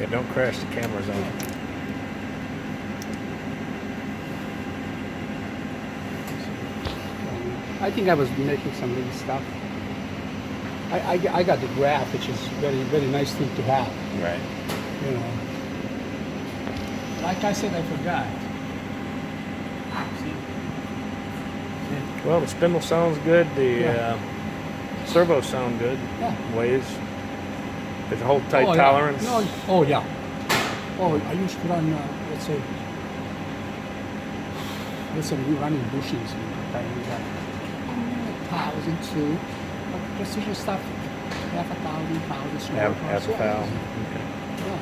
Yeah, don't crash the cameras on it. I think I was making some little stuff. I got the graph, which is very nice thing to have. Right. You know. Like I said, I forgot. Well, the spindle sounds good. The servos sound good. Yeah. Weighs. It's a hold tight Oh, tolerance. Yeah. No, oh yeah. Oh, I used to run, let's say we running bushings. We got 1,002. Precision stuff, 1,000, 1,000. Half a foul. Okay. Yeah.